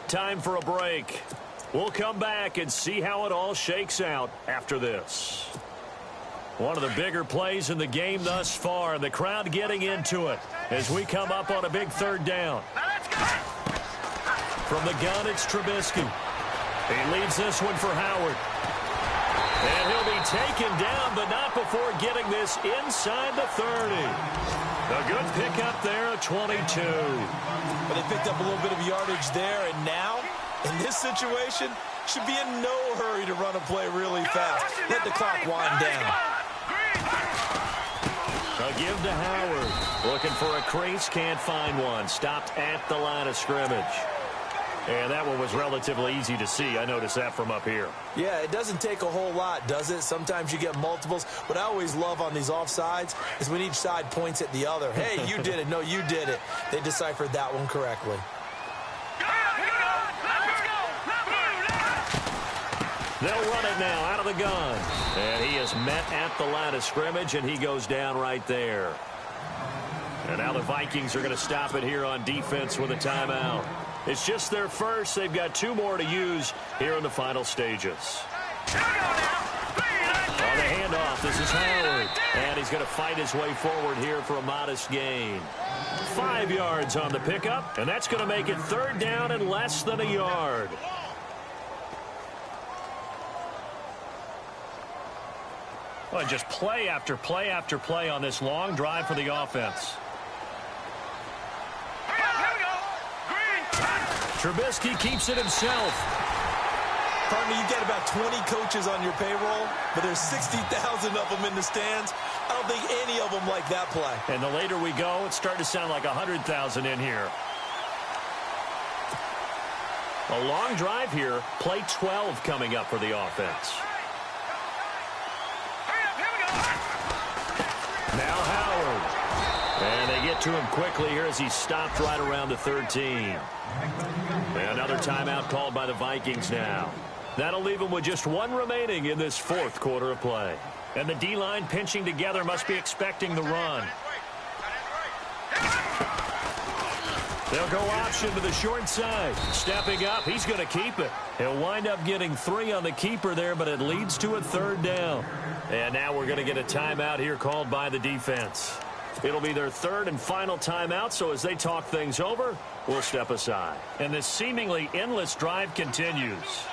Time for a break. We'll come back and see how it all shakes out after this. One of the bigger plays in the game thus far. The crowd getting into it as we come up on a big 3rd down. From the gun, it's Trubisky. He leads this one for Howard. And he'll be taken down, but not before getting this inside the 30. A good pickup there at 22. But they picked up a little bit of yardage there, and now, in this situation, should be in no hurry to run a play really fast. Let the clock wind down. A give to Howard. Looking for a crease, can't find one. Stopped at the line of scrimmage. And that one was relatively easy to see. I noticed that from up here. Yeah, it doesn't take a whole lot, does it? Sometimes you get multiples. What I always love on these offsides is when each side points at the other. Hey, you did it. No, you did it. They deciphered that one correctly. They'll run it now out of the gun. And he is met at the line of scrimmage, and he goes down right there. And now the Vikings are going to stop it here on defense with a timeout. It's just their first. They've got 2 more to use here in the final stages. On the handoff, this is Howard. And he's going to fight his way forward here for a modest gain. 5 yards on the pickup, and that's going to make it 3rd down and less than a yard. Well, just play after play after play on this long drive for the offense. Trubisky keeps it himself. Partner, you got about 20 coaches on your payroll, but there's 60,000 of them in the stands. I don't think any of them like that play. And the later we go, it's starting to sound like 100,000 in here. A long drive here. Play 12 coming up for the offense. Now Howard. And they get to him quickly here as he stopped right around the 13. Another timeout called by the Vikings now. That'll leave them with just 1 remaining in this 4th quarter of play. And the D-line pinching together must be expecting the run. They'll go option to the short side. Stepping up, he's going to keep it. He'll wind up getting 3 on the keeper there, but it leads to a 3rd down. And now we're going to get a timeout here called by the defense. It'll be their 3rd and final timeout, so as they talk things over, we'll step aside. And this seemingly endless drive continues.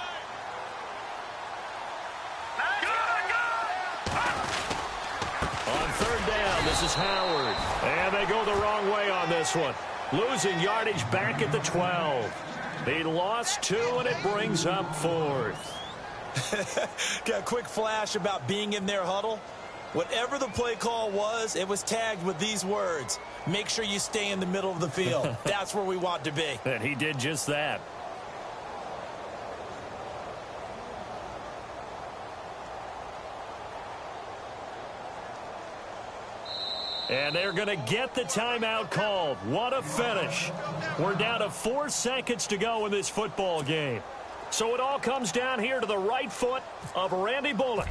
On 3rd down, this is Howard. And they go the wrong way on this one. Losing yardage back at the 12. They lost 2, and it brings up 4th. Got a quick flash about being in their huddle. Whatever the play call was, it was tagged with these words. Make sure you stay in the middle of the field. That's where we want to be. And he did just that. And they're going to get the timeout called. What a finish. We're down to 4 seconds to go in this football game. So it all comes down here to the right foot of Randy Bullock.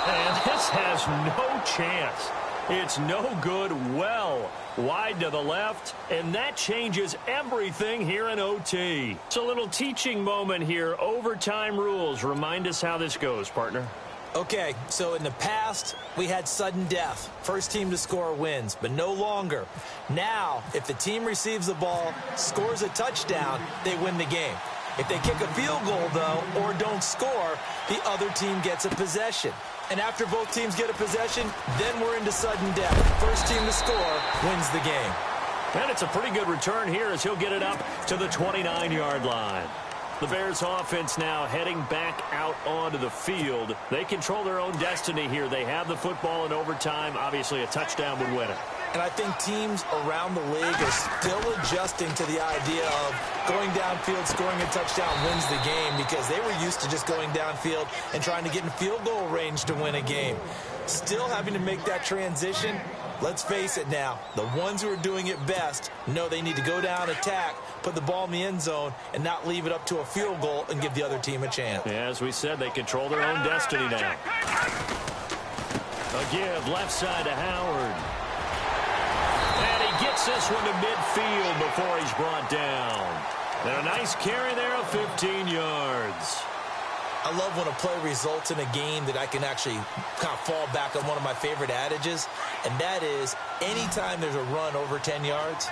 And this has no chance. It's no good, well wide to the left, and that changes everything here in OT. It's a little teaching moment here. Overtime rules. Remind us how this goes, partner. Okay, so in the past, we had sudden death. First team to score wins, but no longer. Now, if the team receives the ball, scores a touchdown, they win the game. If they kick a field goal, though, or don't score, the other team gets a possession. And after both teams get a possession, then we're into sudden death. First team to score wins the game. And it's a pretty good return here as he'll get it up to the 29-yard line. The Bears offense now heading back out onto the field. They control their own destiny here. They have the football in overtime. Obviously, a touchdown would win it. And I think teams around the league are still adjusting to the idea of going downfield, scoring a touchdown wins the game, because they were used to just going downfield and trying to get in field goal range to win a game. Still having to make that transition. Let's face it now, the ones who are doing it best know they need to go down, attack, put the ball in the end zone, and not leave it up to a field goal and give the other team a chance. Yeah, as we said, they control their own destiny now. A give left side to Howard. And he gets this one to midfield before he's brought down. And a nice carry there of 15 yards. I love when a play results in a game that I can actually kind of fall back on one of my favorite adages, and that is anytime there's a run over 10 yards,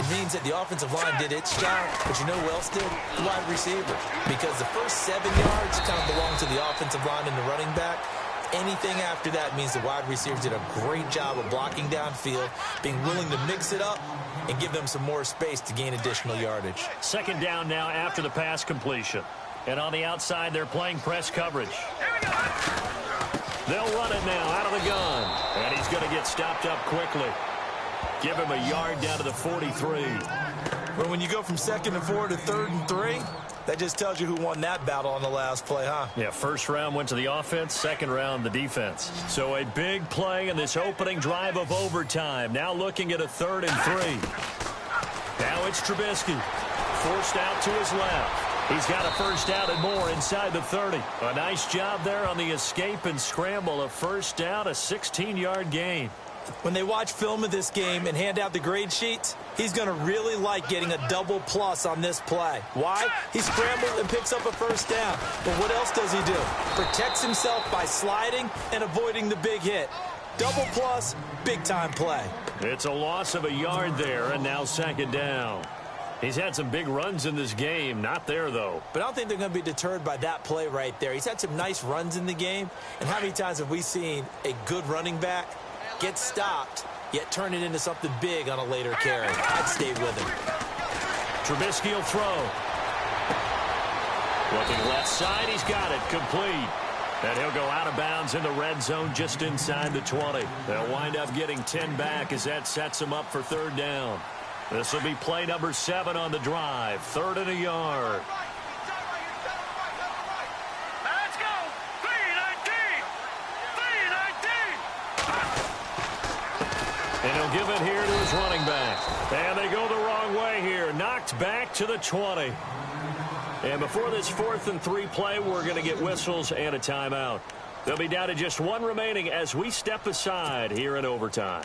it means that the offensive line did its job, but you know who else did? The wide receiver. Because the first 7 yards kind of belong to the offensive line and the running back. Anything after that means the wide receivers did a great job of blocking downfield, being willing to mix it up, and give them some more space to gain additional yardage. Second down now after the pass completion. And on the outside, they're playing press coverage. They'll run it now out of the gun. And he's going to get stopped up quickly. Give him a yard down to the 43. Well, when you go from 2nd and 4 to 3rd and 3, that just tells you who won that battle on the last play, huh? Yeah, first round went to the offense, second round the defense. So a big play in this opening drive of overtime. Now looking at a 3rd and 3. Now it's Trubisky. Forced out to his left. He's got a first down and more inside the 30. A nice job there on the escape and scramble. A first down, a 16-yard gain. When they watch film of this game and hand out the grade sheets, he's going to really like getting a double plus on this play. Why? He scrambled and picks up a first down. But what else does he do? Protects himself by sliding and avoiding the big hit. Double plus, big-time play. It's a loss of a yard there, and now second down. He's had some big runs in this game. Not there, though. But I don't think they're going to be deterred by that play right there. He's had some nice runs in the game. And how many times have we seen a good running back get stopped, yet turn it into something big on a later carry? I'd stay with him. Trubisky will throw. Looking left side, he's got it. Complete. And he'll go out of bounds in the red zone just inside the 20. They'll wind up getting 10 back as that sets them up for third down. This will be play number 7 on the drive. 3rd and a yard. Let's go. 3-19. 3-19. And he'll give it here to his running back. And they go the wrong way here. Knocked back to the 20. And before this 4th and 3 play, we're going to get whistles and a timeout. They'll be down to just 1 remaining as we step aside here in overtime.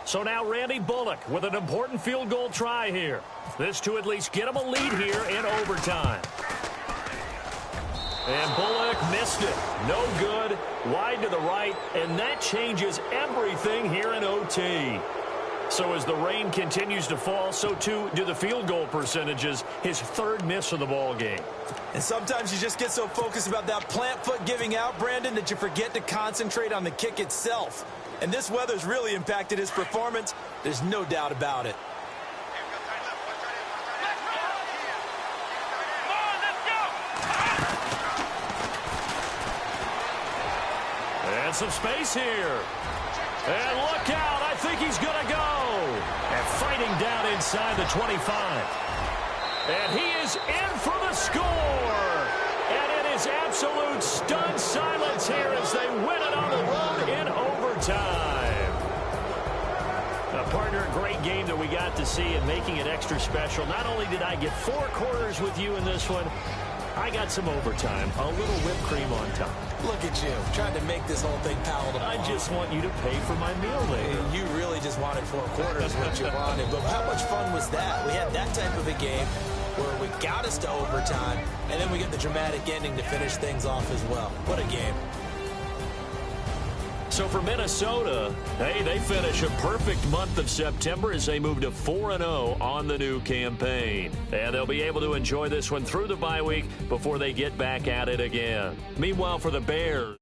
So now Randy Bullock with an important field goal try here. This to at least get him a lead here in overtime. And Bullock missed it. No good. Wide to the right. And that changes everything here in OT. So as the rain continues to fall, so too do the field goal percentages. His 3rd miss of the ball game. And sometimes you just get so focused about that plant foot giving out, Brandon, that you forget to concentrate on the kick itself. And this weather's really impacted his performance. There's no doubt about it. And some space here. And look out. I think he's going to go. And fighting down inside the 25. And he is in for the score. And it is absolute stunned silence here as they win it on the road in overtime. Partner, great game that we got to see and making it extra special. Not only did I get 4 quarters with you in this one, I got some overtime, a little whipped cream on top. Look at you, trying to make this whole thing palatable. I just want you to pay for my meal later. You really just wanted 4 quarters what you wanted. But how much fun was that? We had that type of a game where we got us to overtime, and then we get the dramatic ending to finish things off as well. What a game. So for Minnesota, hey, they finish a perfect month of September as they move to 4-0 on the new campaign. And they'll be able to enjoy this one through the bye week before they get back at it again. Meanwhile, for the Bears.